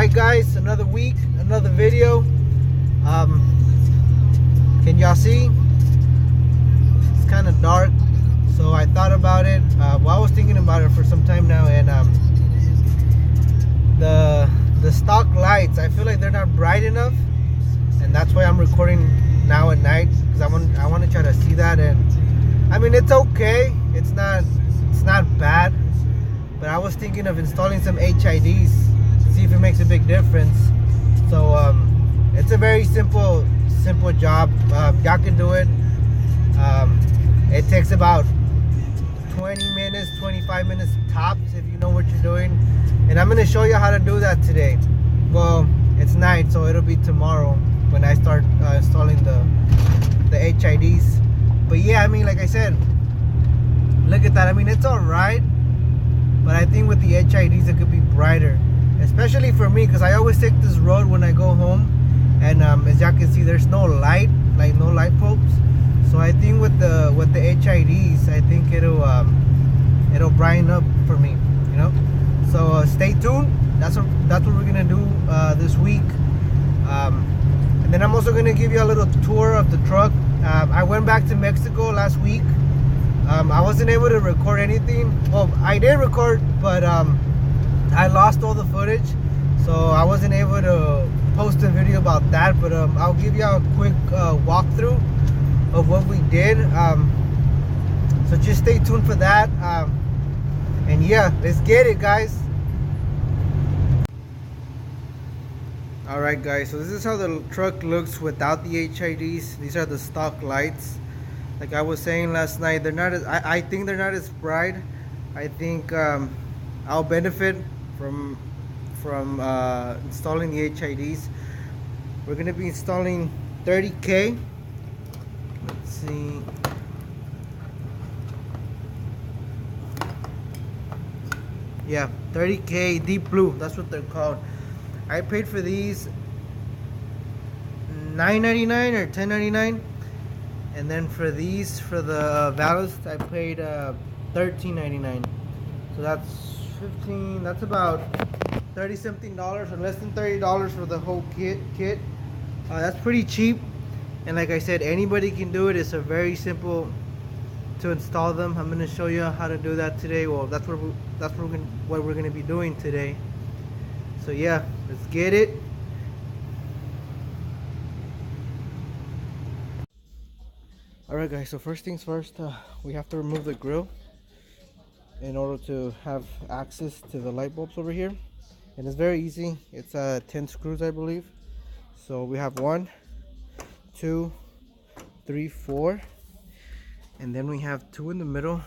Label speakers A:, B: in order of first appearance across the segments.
A: Alright guys, another week, another video. Can y'all see? It's kind of dark, so I thought about it. Well, I was thinking about it for some time now, and the stock lights, I feel like they're not bright enough, and that's why I'm recording now at night, because I want to try to see that. And I mean, it's okay, it's not bad, but I was thinking of installing some HIDs, see if it makes a big difference. So it's a very simple job. Y'all can do it. It takes about 20 minutes, 25 minutes tops if you know what you're doing. And I'm going to show you how to do that today. Well, it's night, so it'll be tomorrow when I start installing the HIDs. But yeah, I mean, like I said, look at that. I mean, it's alright, but I think with the HIDs it could be brighter, especially for me, because I always take this road when I go home, and as y'all can see, there's no light, like no light bulbs. So I think with the HIDs, I think it'll brighten up for me, you know. So stay tuned. That's what we're gonna do this week. And then I'm also gonna give you a little tour of the truck. I went back to Mexico last week. I wasn't able to record anything. Well, I did record, but I lost all the footage, so I wasn't able to post a video about that. But I'll give you a quick walkthrough of what we did. So just stay tuned for that. And yeah, let's get it, guys. Alright guys, so this is how the truck looks without the HIDs. These are the stock lights. Like I was saying last night, they're not as, I think they're not as bright. I think I'll benefit from installing the HIDs. We're gonna be installing 30K. Let's see. Yeah, 30K deep blue. That's what they're called. I paid for these $9.99 or $10.99, and then for these, for the ballast, I paid $13.99. So that's 15. That's about $30-something, or less than $30 for the whole kit. That's pretty cheap, and like I said, anybody can do it. It's a very simple to install them. I'm gonna show you how to do that today. Well, that's what we're gonna be doing today. So yeah, let's get it. Alright guys, so first things first, we have to remove the grill in order to have access to the light bulbs over here. And it's very easy. It's 10 screws, I believe. So we have 1, 2, 3, 4, and then we have 2 in the middle,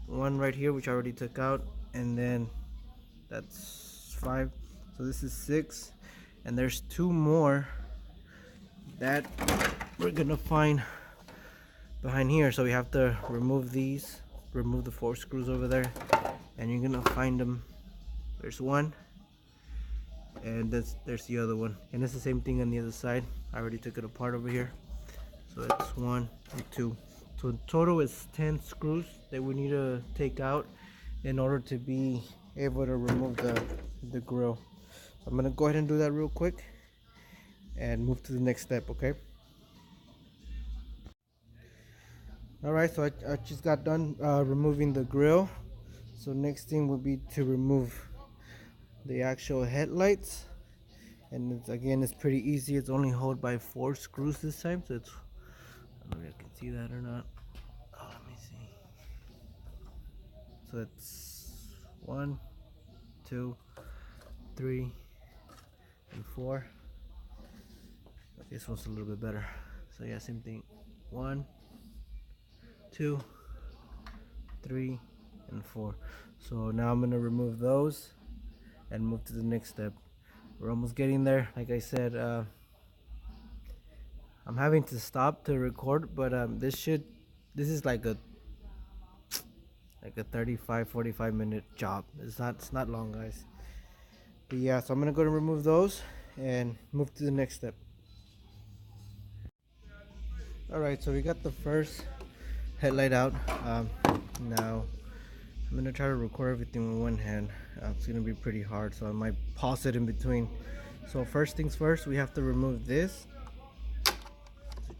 A: 1 right here which I already took out, and then that's 5. So this is 6, and there's 2 more that we're gonna find behind here. So we have to remove these, remove the 4 screws over there, and you're gonna find them. There's 1, and there's the other one, and it's the same thing on the other side. I already took it apart over here. So that's 1 and 2. So in total it's 10 screws that we need to take out in order to be able to remove the grill. I'm gonna go ahead and do that real quick and move to the next step, okay? Alright, so I just got done removing the grill. So next thing would be to remove the actual headlights. And again, it's pretty easy. It's only held by 4 screws this time. So it's, I don't know if you can see that or not. Oh, let me see. So it's 1, 2, 3, and 4. Okay, this one's a little bit better. So yeah, same thing. 1, 2, 3, and 4. So now I'm gonna remove those and move to the next step. We're almost getting there. Like I said, I'm having to stop to record, but this is like a 35-45 minute job. It's not long, guys. But yeah, so I'm gonna go to remove those and move to the next step. Alright, so we got the first headlight out. Now I'm gonna try to record everything with one hand. It's gonna be pretty hard, so I might pause it in between. So first things first, we have to remove this.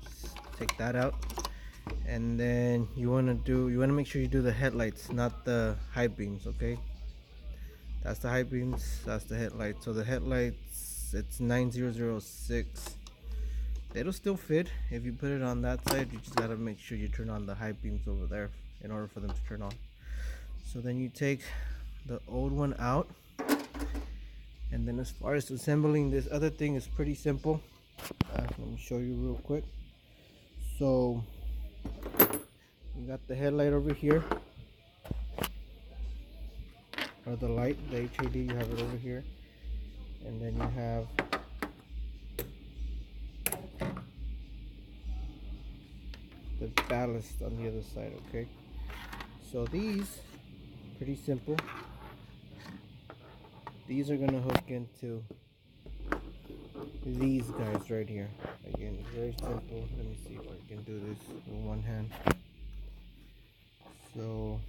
A: Just take that out, and then you wanna make sure you do the headlights, not the high beams. Okay, that's the high beams. That's the headlights. So the headlights, it's 9006. It'll still fit if you put it on that side. You just gotta make sure you turn on the high beams over there in order for them to turn on. So then you take the old one out, and then as far as assembling this other thing is pretty simple. Let me show you real quick. So you got the headlight over here, or the light, the HID, you have it over here, and then you have the ballast on the other side. Okay, so these, pretty simple. These are gonna hook into these guys right here. Again, very simple. Let me see if I can do this with one hand. So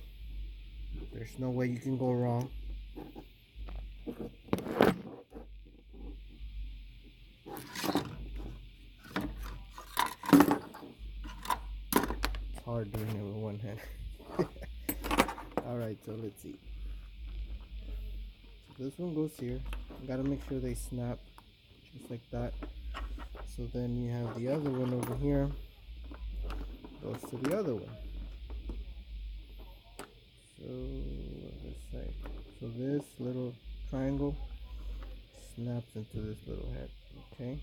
A: there's no way you can go wrong. It's hard doing it with one hand. Alright, so let's see. So this one goes here. You gotta make sure they snap just like that. So then you have the other one over here, goes to the other one. So this side. So this little triangle snaps into this little head. Okay.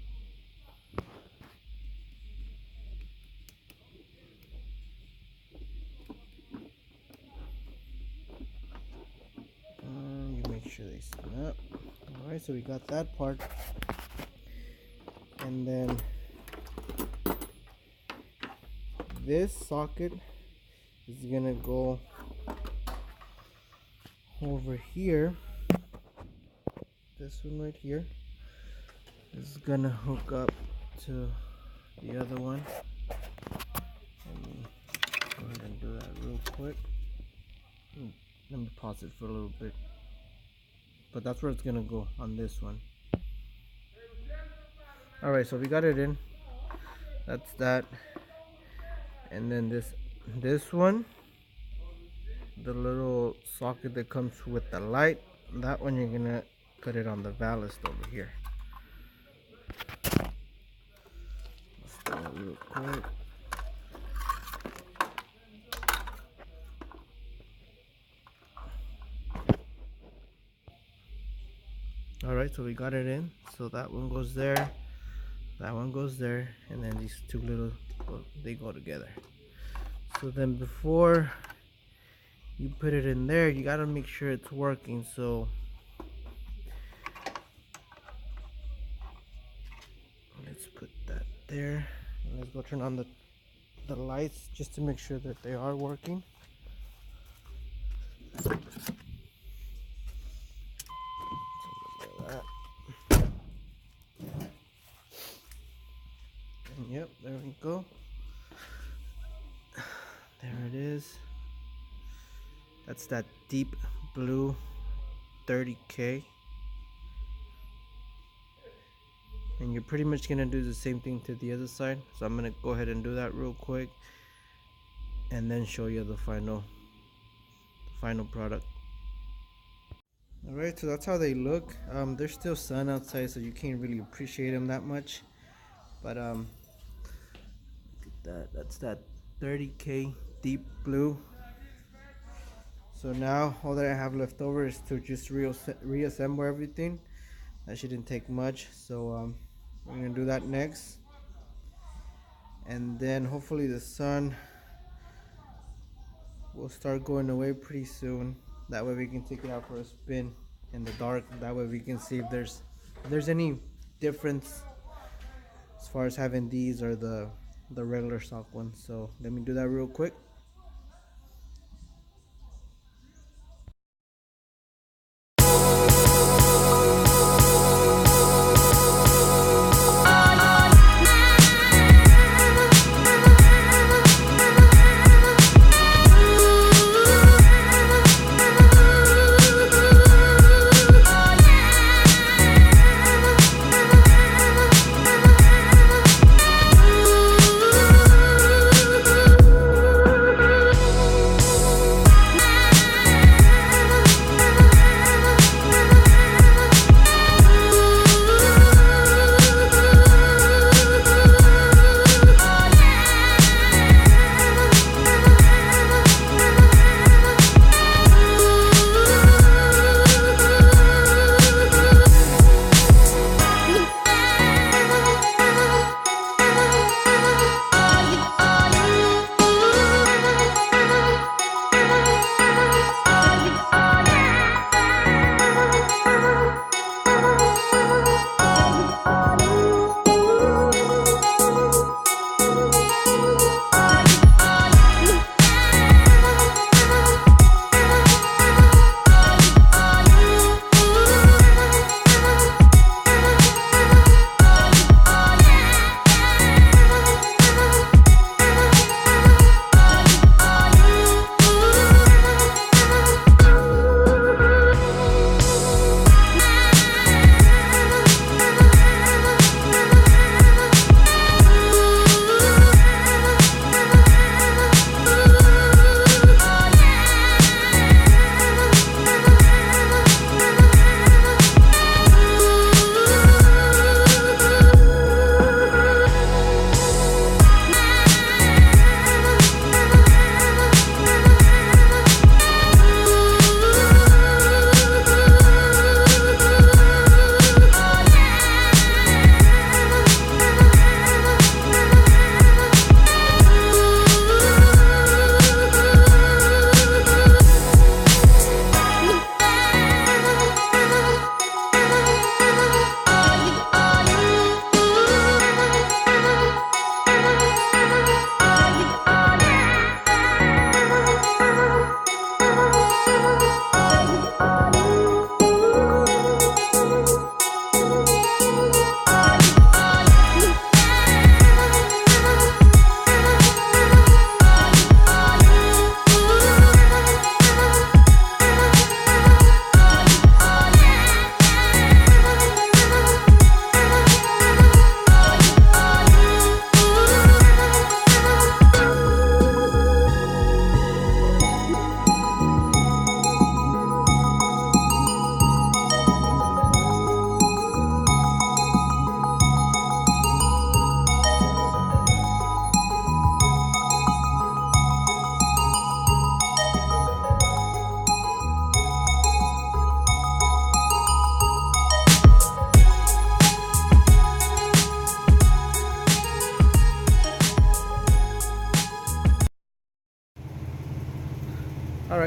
A: You make sure they snap. Alright, so we got that part. And then this socket is gonna go over here. This one right here is gonna hook up to the other one. Let me go ahead and do that real quick. Let me pause it for a little bit. But that's where it's gonna go, on this one. Alright, so we got it in. That's that. And then this one, the little socket that comes with the light, that one you're gonna put it on the ballast over here. Let's do it real quick. Alright, so we got it in. So that one goes there, that one goes there, and then these two little, they go together. So then before you put it in there, you gotta make sure it's working. So let's put that there. And let's go turn on the lights just to make sure that they are working. Yep, there we go. There it is. That's that deep blue 30K. And you're pretty much gonna do the same thing to the other side. So I'm gonna go ahead and do that real quick, and then show you the final product. Alright, so that's how they look. There's still sun outside, so you can't really appreciate them that much. But look at that. That's that 30K deep blue. So now all that I have left over is to just reassemble everything. That shouldn't take much. So we're gonna do that next, and then hopefully the sun will start going away pretty soon. That way we can take it out for a spin in the dark. That way we can see if there's any difference as far as having these or the regular stock ones. So let me do that real quick.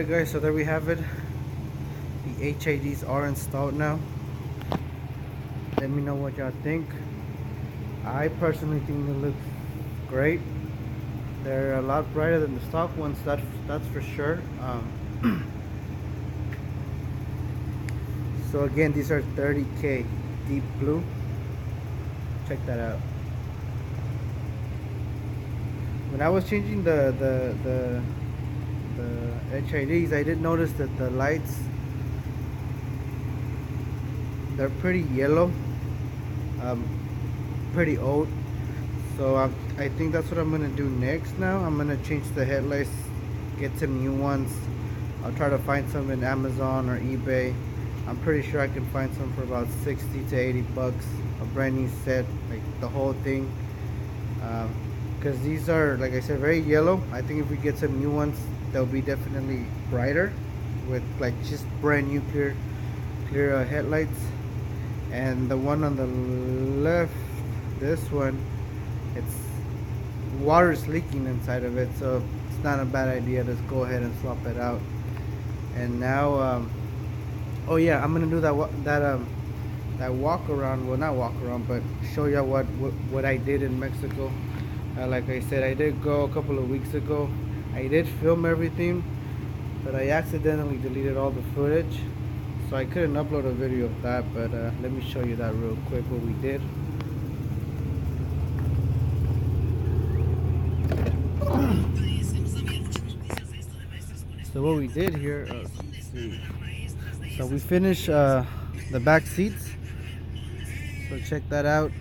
A: Alright guys, so there we have it. The HIDs are installed now. Let me know what y'all think. I personally think they look great. They're a lot brighter than the stock ones, that's for sure. So again, these are 30K deep blue. Check that out. When I was changing the HIDs, I did notice that the lights, they're pretty yellow, pretty old. So I think that's what I'm gonna do next. Now I'm gonna change the headlights, get some new ones. I'll try to find some in Amazon or eBay. I'm pretty sure I can find some for about 60 to 80 bucks, a brand new set, like the whole thing. Because these are, like I said, very yellow. I think if we get some new ones, they'll be definitely brighter with like just brand new clear headlights. And the one on the left, this one, it's water is leaking inside of it, so it's not a bad idea. Let's go ahead and swap it out. And now oh yeah, I'm gonna do that walk around, well, not walk around, but show you what I did in Mexico. Like I said, I did go a couple of weeks ago. I did film everything, but I accidentally deleted all the footage, so I couldn't upload a video of that. But let me show you that real quick, what we did. So what we did here, let's see. So we finished the back seats. So check that out.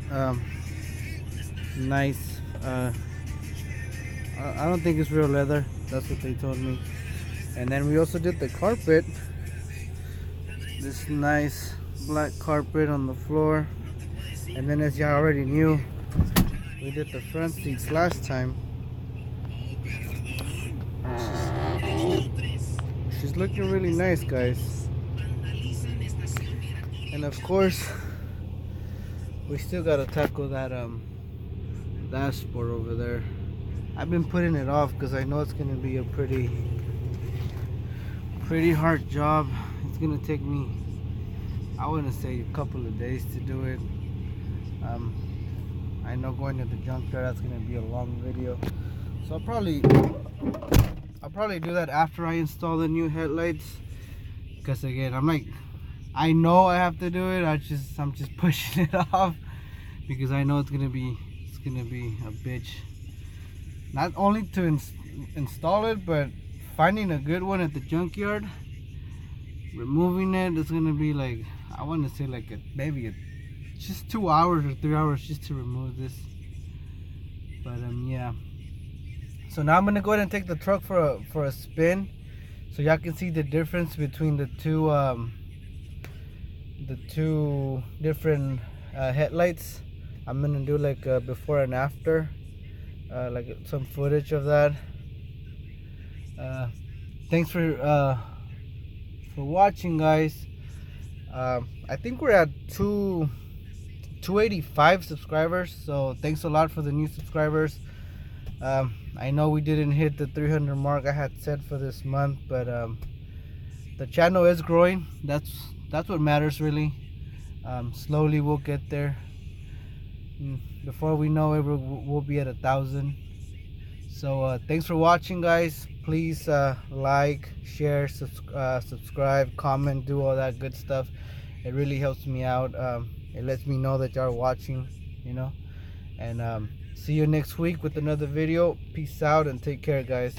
A: Nice. I don't think it's real leather. That's what they told me. And then we also did the carpet. This nice black carpet on the floor. And then, as y'all already knew, we did the front seats last time. She's looking really nice, guys. And of course, we still gotta tackle that dashboard over there. I've been putting it off because I know it's gonna be a pretty hard job. It's gonna take me, I wouldn't say a couple of days to do it. I know going to the junkyard, that's gonna be a long video, so I'll probably do that after I install the new headlights. Because again, I know I have to do it. I'm just pushing it off because I know it's gonna be a bitch. Not only to install it, but finding a good one at the junkyard, removing it, it's gonna be like, I want to say like maybe just 2 hours or 3 hours just to remove this. But yeah. So now I'm gonna go ahead and take the truck for a spin, so y'all can see the difference between the two different headlights. I'm gonna do like a before and after, like some footage of that. Thanks for watching, guys. I think we're at 285 subscribers, so thanks a lot for the new subscribers. I know we didn't hit the 300 mark I had set for this month, but the channel is growing. That's what matters, really. Slowly we'll get there. Before we know it, we'll be at 1,000. So thanks for watching, guys. Please like, share, subscribe, comment, do all that good stuff. It really helps me out. It lets me know that y'all are watching, you know. And see you next week with another video. Peace out and take care, guys.